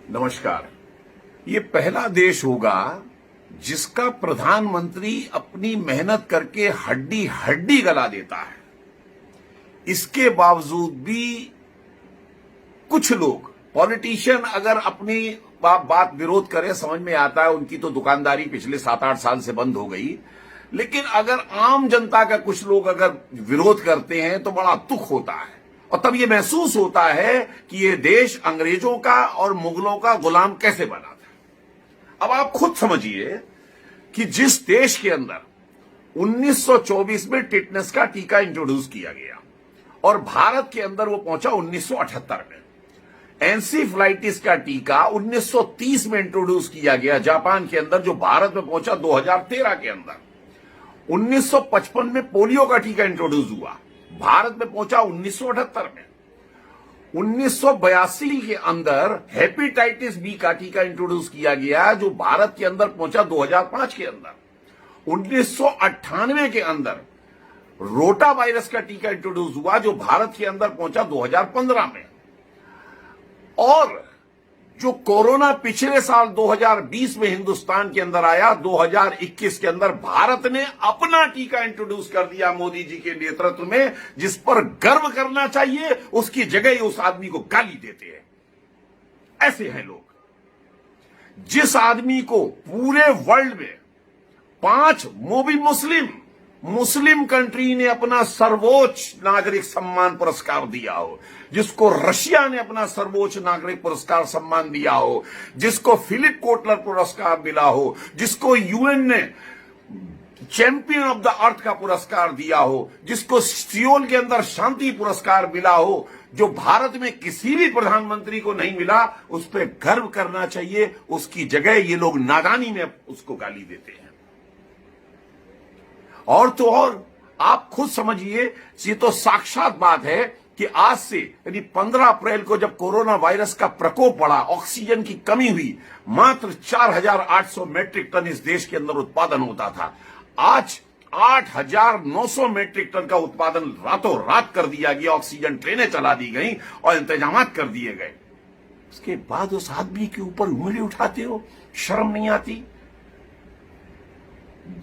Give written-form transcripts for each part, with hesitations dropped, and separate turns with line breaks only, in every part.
नमस्कार। ये पहला देश होगा जिसका प्रधानमंत्री अपनी मेहनत करके हड्डी हड्डी गला देता है। इसके बावजूद भी कुछ लोग पॉलिटिशियन अगर अपनी बात विरोध करे, समझ में आता है, उनकी तो दुकानदारी पिछले 7-8 साल से बंद हो गई। लेकिन अगर आम जनता का कुछ लोग अगर विरोध करते हैं तो बड़ा दुख होता है और तब ये महसूस होता है कि ये देश अंग्रेजों का और मुगलों का गुलाम कैसे बना था। अब आप खुद समझिए कि जिस देश के अंदर 1924 में टिटनेस का टीका इंट्रोड्यूस किया गया और भारत के अंदर वो पहुंचा 1978 में, एनसीफ्लाइटिस का टीका 1930 में इंट्रोड्यूस किया गया जापान के अंदर, जो भारत में पहुंचा 2013 के अंदर। 1955 में पोलियो का टीका इंट्रोड्यूस हुआ, भारत में पहुंचा 1978 में। 1982 के अंदर हेपेटाइटिस बी का टीका इंट्रोड्यूस किया गया, जो भारत के अंदर पहुंचा 2005 के अंदर। 1998 के अंदर रोटा वायरस का टीका इंट्रोड्यूस हुआ, जो भारत के अंदर पहुंचा 2015 में। और जो कोरोना पिछले साल 2020 में हिंदुस्तान के अंदर आया, 2021 के अंदर भारत ने अपना टीका इंट्रोड्यूस कर दिया मोदी जी के नेतृत्व में, जिस पर गर्व करना चाहिए। उसकी जगह ही उस आदमी को गाली देते हैं। ऐसे हैं लोग। जिस आदमी को पूरे वर्ल्ड में 5 मुस्लिम कंट्री ने अपना सर्वोच्च नागरिक सम्मान पुरस्कार दिया हो, जिसको रशिया ने अपना सर्वोच्च नागरिक पुरस्कार सम्मान दिया हो, जिसको फिलिप कोटलर पुरस्कार मिला हो, जिसको यूएन ने चैंपियन ऑफ द अर्थ का पुरस्कार दिया हो, जिसको सियोल के अंदर शांति पुरस्कार मिला हो, जो भारत में किसी भी प्रधानमंत्री को नहीं मिला, उस पर गर्व करना चाहिए। उसकी जगह ये लोग नादानी में उसको गाली देते हैं। और तो और आप खुद समझिए, ये तो साक्षात बात है कि आज से यानी 15 अप्रैल को जब कोरोना वायरस का प्रकोप बढ़ा, ऑक्सीजन की कमी हुई, मात्र 4800 मैट्रिक टन इस देश के अंदर उत्पादन होता था। आज 8900 मैट्रिक टन का उत्पादन रातों रात कर दिया गया। ऑक्सीजन ट्रेनें चला दी गई और इंतजाम कर दिए गए। उसके बाद उस आदमी के ऊपर उंगली उठाते हो, शर्म नहीं आती?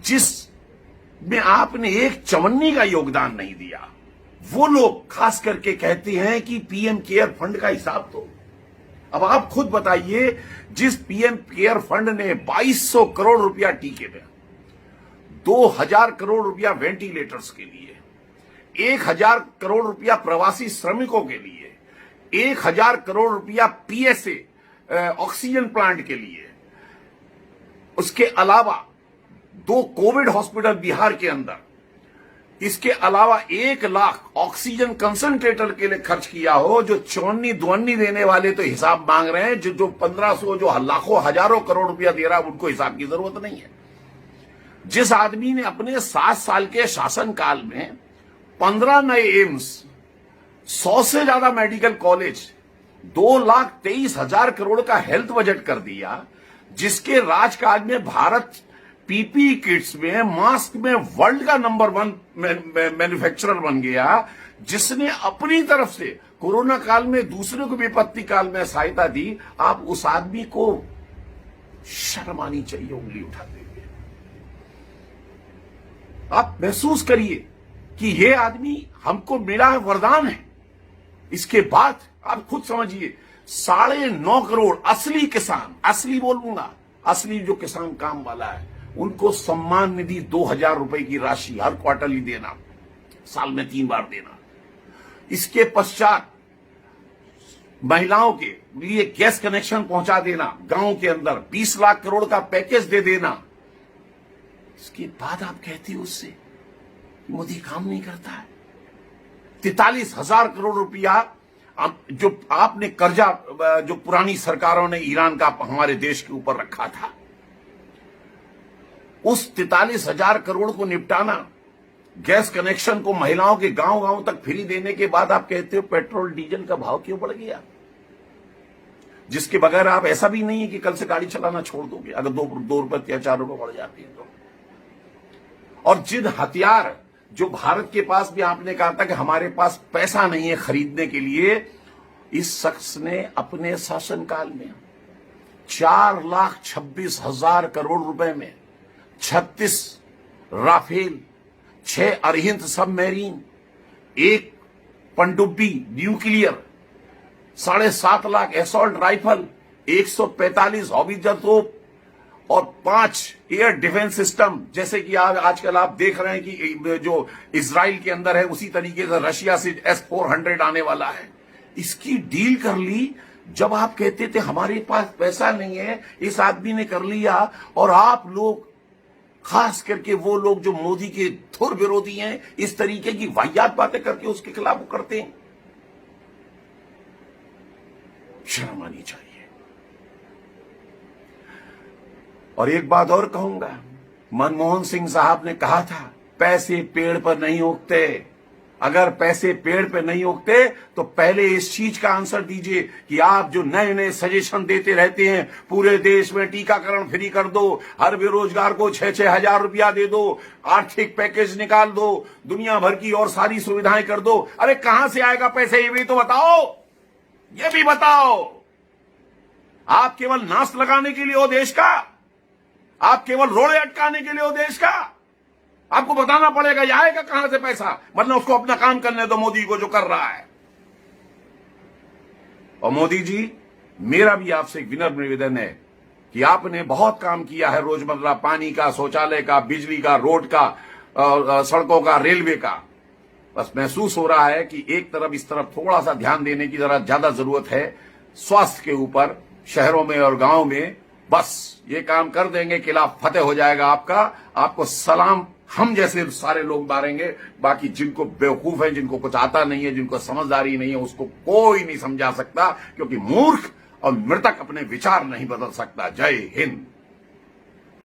जिस में आपने एक चवन्नी का योगदान नहीं दिया, वो लोग खास करके कहते हैं कि पीएम केयर फंड का हिसाब दो। अब आप खुद बताइए, जिस पीएम केयर फंड ने 2200 करोड़ रुपया टीके में, 2000 करोड़ रुपया वेंटिलेटर्स के लिए, 1000 करोड़ रुपया प्रवासी श्रमिकों के लिए, 1000 करोड़ रुपया पीएसए ऑक्सीजन प्लांट के लिए, उसके अलावा 2 कोविड हॉस्पिटल बिहार के अंदर, इसके अलावा 1 लाख ऑक्सीजन कंसंट्रेटर के लिए खर्च किया हो, जो चौन्नी दुअन्नी देने वाले तो हिसाब मांग रहे हैं, जो 1500 जो लाखों हजारों करोड़ रुपया दे रहा है, उनको हिसाब की जरूरत नहीं है। जिस आदमी ने अपने 7 साल के शासनकाल में 15 नए एम्स, 100 से ज्यादा मेडिकल कॉलेज, 2,23,000 करोड़ का हेल्थ बजट कर दिया, जिसके राजकाल में भारत पीपीई किट्स में, मास्क में वर्ल्ड का नंबर 1 मैन्युफैक्चरर बन गया, जिसने अपनी तरफ से कोरोना काल में दूसरे को विपत्ति काल में सहायता दी, आप उस आदमी को शर्म आनी चाहिए उंगली उठाते हुए। आप महसूस करिए कि ये आदमी हमको मिला है, वरदान है। इसके बाद आप खुद समझिए, 9.5 करोड़ असली किसान, असली बोलूंगा, असली जो किसान काम वाला है, उनको सम्मान निधि 2000 रुपए की राशि हर क्वार्टरली देना, साल में 3 बार देना। इसके पश्चात महिलाओं के लिए गैस कनेक्शन पहुंचा देना, गांव के अंदर 20 लाख करोड़ का पैकेज दे देना। इसके बाद आप कहती हो उससे मोदी काम नहीं करता है। 43,000 करोड़ रुपया जो आपने कर्जा, जो पुरानी सरकारों ने ईरान का हमारे देश के ऊपर रखा था, उस 43,000 करोड़ को निपटाना, गैस कनेक्शन को महिलाओं के गांव गांव तक फ्री देने के बाद आप कहते हो पेट्रोल डीजल का भाव क्यों बढ़ गया, जिसके बगैर आप, ऐसा भी नहीं है कि कल से गाड़ी चलाना छोड़ दोगे अगर 2 रुपए या 4 रुपए बढ़ जाती है तो। और जिन हथियार जो भारत के पास भी आपने कहा था कि हमारे पास पैसा नहीं है खरीदने के लिए, इस शख्स ने अपने शासनकाल में 4,26,000 करोड़ रुपए में 36 राफेल, 6 अरिहंत सबमरीन, 1 पनडुब्बी nuclear, 7.5 lakh assault rifle, 145 howitzer तोप और 5 एयर डिफेंस सिस्टम, जैसे कि आजकल आप देख रहे हैं कि जो इजराइल के अंदर है उसी तरीके से रशिया से S-400 आने वाला है। इसकी डील कर ली। जब आप कहते थे हमारे पास पैसा नहीं है, इस आदमी ने कर लिया। और आप लोग, खास करके वो लोग जो मोदी के थोर विरोधी हैं, इस तरीके की वाहियात बातें करके उसके खिलाफ करते हैं। शर्म आनी चाहिए। और एक बात और कहूंगा, मनमोहन सिंह साहब ने कहा था पैसे पेड़ पर नहीं उगते। अगर पैसे पेड़ पे नहीं उगते तो पहले इस चीज का आंसर दीजिए कि आप जो नए नए सजेशन देते रहते हैं, पूरे देश में टीकाकरण फ्री कर दो, हर बेरोजगार को 6-6 हजार रुपया दे दो, आर्थिक पैकेज निकाल दो, दुनिया भर की और सारी सुविधाएं कर दो। अरे कहां से आएगा पैसे, ये भी तो बताओ, ये भी बताओ। आप केवल नाश लगाने के लिए हो देश का, आप केवल रोड़े अटकाने के लिए हो देश का। आपको बताना पड़ेगा ये आएगा कहां से पैसा, मतलब उसको अपना काम करने दो मोदी को जो कर रहा है। और मोदी जी, मेरा भी आपसे एक विनम्र निवेदन है कि आपने बहुत काम किया है रोजमर्रा, पानी का, शौचालय का, बिजली का, रोड का, सड़कों का, रेलवे का। बस महसूस हो रहा है कि एक तरफ इस तरफ थोड़ा सा ध्यान देने की जरा ज्यादा जरूरत है, स्वास्थ्य के ऊपर, शहरों में और गांव में। बस ये काम कर देंगे, किला फतेह हो जाएगा आपका। आपको सलाम हम जैसे सारे लोग मारेंगे। बाकी जिनको बेवकूफ है, जिनको कुछ आता नहीं है, जिनको समझदारी नहीं है, उसको कोई नहीं समझा सकता, क्योंकि मूर्ख और मृतक अपने विचार नहीं बदल सकता। जय हिंद।